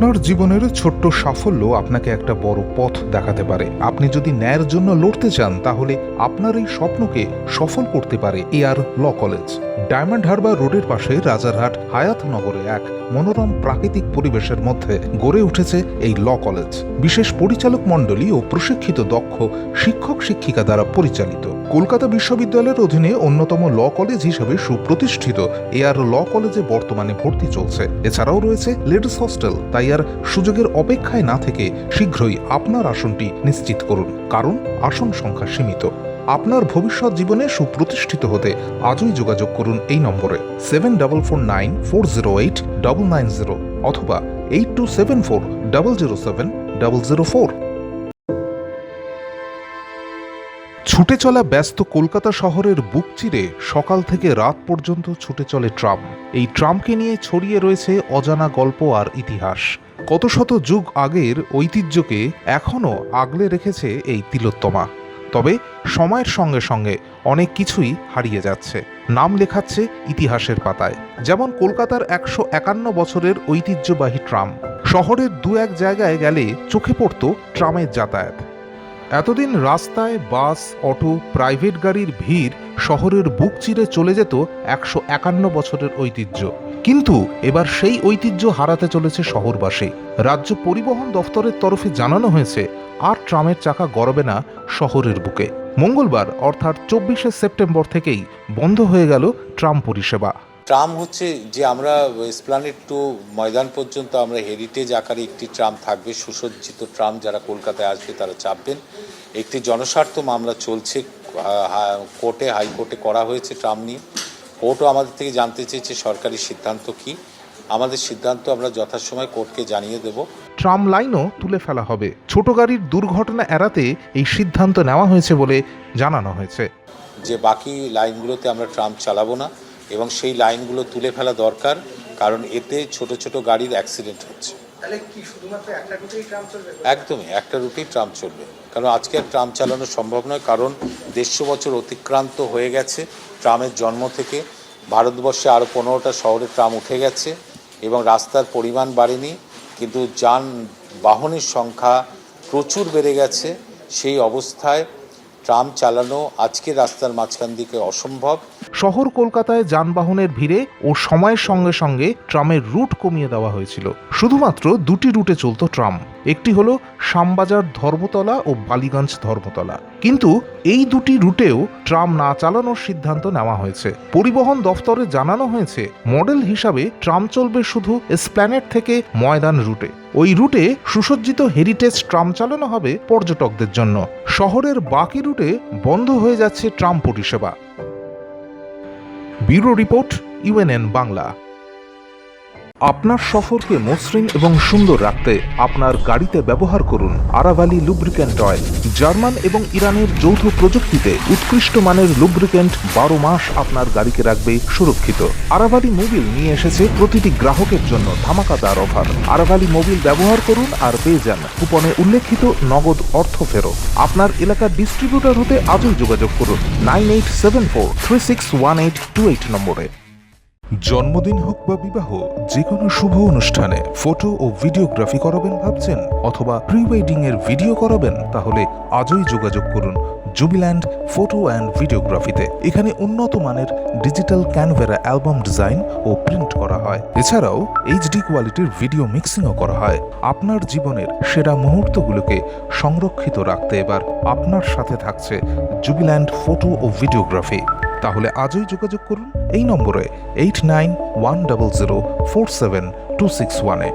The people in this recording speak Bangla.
আপনার জীবনের ছোট্ট সাফল্য আপনাকে একটা বড় পথ দেখাতে পারে। আপনি যদি ন্যায়ের জন্য লড়তে চান তাহলে আপনার এই স্বপ্নকে সফল করতে পারে A R law college. Diamond Harbour রোডের পাশে রাজারহাট হায়াতনগরে এক মনোরম প্রাকৃতিক পরিবেশের মধ্যে গড়ে উঠেছে এই ল কলেজ। বিশেষ পরিচালক মণ্ডলী ও প্রশিক্ষিত দক্ষ শিক্ষক শিক্ষিকা দ্বারা পরিচালিত। কলকাতা বিশ্ববিদ্যালয়ের অধীনে অন্যতম ল কলেজ হিসেবে সুপ্রতিষ্ঠিত এআর ল কলেজে বর্তমানে ভর্তি চলছে। এছাড়াও রয়েছে লেডিস হস্টেল। তাই আর সুযোগের অপেক্ষায় না থেকে শীঘ্রই আপনার আসনটি নিশ্চিত করুন, কারণ আসন সংখ্যা সীমিত। আপনার ভবিষ্যৎ জীবনে সুপ্রতিষ্ঠিত হতে আজই যোগাযোগ করুন এই নম্বরে 7449408990 অথবা 8274007004। ছুটে চলা ব্যস্ত কলকাতা শহরের বুক চিরে সকাল থেকে রাত পর্যন্ত ছুটে চলে ট্রাম। এই ট্রামকে নিয়ে ছড়িয়ে রয়েছে অজানা গল্প আর ইতিহাস। কত শত যুগ আগের ঐতিহ্যকে এখনও আগলে রেখেছে এই তিলোত্তমা। তবে সময়ের সঙ্গে সঙ্গে অনেক কিছুই হারিয়ে যাচ্ছে, নাম লেখাচ্ছে ইতিহাসের পাতায়। যেমন কলকাতার 151 বছরের ঐতিহ্যবাহী ট্রাম। শহরের দু এক জায়গায় গেলে চোখে পড়ত ট্রামের যাতায়াত। এতদিন রাস্তায় বাস, অটো, প্রাইভেট গাড়ির ভিড় শহরের বুক চিরে চলে যেত 151 বছরের ঐতিহ্য। কিন্তু এবার সেই ঐতিহ্য হারাতে চলেছে শহরবাসী। রাজ্য পরিবহন দফতরের তরফে জানানো হয়েছে আর ট্রামের চাকা গড়াবে না শহরের বুকে। মঙ্গলবার অর্থাৎ 24শে সেপ্টেম্বর থেকেই বন্ধ হয়ে গেল ট্রাম পরিষেবা। ট্রাম হচ্ছে যে আমরা এসপ্ল্যানেড টু ময়দান পর্যন্ত আমরা হেরিটেজ আকারে একটি ট্রাম থাকবে, সুসজ্জিত ট্রাম। যারা কলকাতায় আসবে তারা চাপবেন। একটি জনস্বার্থ মামলা চলছে কোর্টে, হাইকোর্টে করা হয়েছে ট্রাম নিয়ে। কোর্টও আমাদের থেকে জানতে চেয়েছে সরকারি সিদ্ধান্ত কি। আমাদের সিদ্ধান্ত আমরা যথাসময় কোর্টকে জানিয়ে দেব। ট্রাম লাইনও তুলে ফেলা হবে। ছোট গাড়ির দুর্ঘটনা এড়াতে এই সিদ্ধান্ত নেওয়া হয়েছে বলে জানানো হয়েছে। যে বাকি লাইনগুলোতে আমরা ট্রাম চালাবো না এবং সেই লাইনগুলো তুলে ফেলা দরকার, কারণ এতে ছোট ছোট গাড়ির অ্যাক্সিডেন্ট হচ্ছে। একদমই একটা রুটেই ট্রাম চলবে, কারণ আজকে আর ট্রাম চালানো সম্ভব নয়। কারণ 150 বছর অতিক্রান্ত হয়ে গেছে ট্রামের জন্ম থেকে। ভারতবর্ষে আরও 15টা শহরে ট্রাম উঠে গেছে এবং রাস্তার পরিমাণ বাড়েনি, কিন্তু যানবাহনের সংখ্যা প্রচুর বেড়ে গেছে। সেই অবস্থায় ট্রাম চালানো আজকে রাস্তার মাঝখান দিকে অসম্ভব। শহর কলকাতায় যানবাহনের ভিড়ে ও সময়ের সঙ্গে সঙ্গে ট্রামের রুট কমিয়ে দেওয়া হয়েছিল। শুধুমাত্র দুটি রুটে চলত ট্রাম। একটি হলো শ্যামবাজার ধর্মতলা ও বালিগঞ্জ ধর্মতলা। কিন্তু এই দুটি রুটেও ট্রাম না চালানোর সিদ্ধান্ত নেওয়া হয়েছে। পরিবহন দফতরে জানানো হয়েছে মডেল হিসাবে ট্রাম চলবে শুধু এসপ্ল্যানেড থেকে ময়দান রুটে। ওই রুটে সুসজ্জিত হেরিটেজ ট্রাম চালানো হবে পর্যটকদের জন্য। শহরের বাকি রুটে বন্ধ হয়ে যাচ্ছে ট্রাম পরিষেবা। Bureau report, UNN Bangla. আপনার সফরকে মসৃণ এবং সুন্দর রাখতে আপনার গাড়িতে ব্যবহার করুন আরাভালি লুব্রিক্যান্ট অয়েল। জার্মান এবং ইরানের যৌথ প্রযুক্তিতে উৎকৃষ্ট মানের লুব্রিক্যান্ট 12 মাস আপনার গাড়িকে রাখবে সুরক্ষিত। আরাভালি মোবিল নিয়ে এসেছে প্রতিটি গ্রাহকের জন্য ধামাকাদার অফার। আরাভালি মোবিল ব্যবহার করুন আর পেয়ে যান কুপনে উল্লেখিত নগদ অর্থ ফেরত। আপনার এলাকার ডিস্ট্রিবিউটর হতে আজই যোগাযোগ করুন 9874361828 নম্বরে। জন্মদিন হোক বা বিবাহ, যে কোনো শুভ অনুষ্ঠানে ফটো ও ভিডিওগ্রাফি করাবেন ভাবছেন, অথবা প্রি ওয়েডিং এর ভিডিও করাবেন, তাহলে আজই যোগাযোগ করুন জুবিল্যান্ড ফটো অ্যান্ড ভিডিওগ্রাফিতে। এখানে উন্নত মানের ডিজিটাল ক্যানভেরা অ্যালবাম ডিজাইন ও প্রিন্ট করা হয়। এছাড়াও এইচডি কোয়ালিটির ভিডিও মিক্সিংও করা হয়। আপনার জীবনের সেরা মুহূর্তগুলোকে সংরক্ষিত রাখতে এবার আপনার সাথে থাকছে জুবিল্যান্ড ফটো ও ভিডিওগ্রাফি। তাহলে আজই যোগাযোগ করুন এই নম্বরে 8910047261-এ।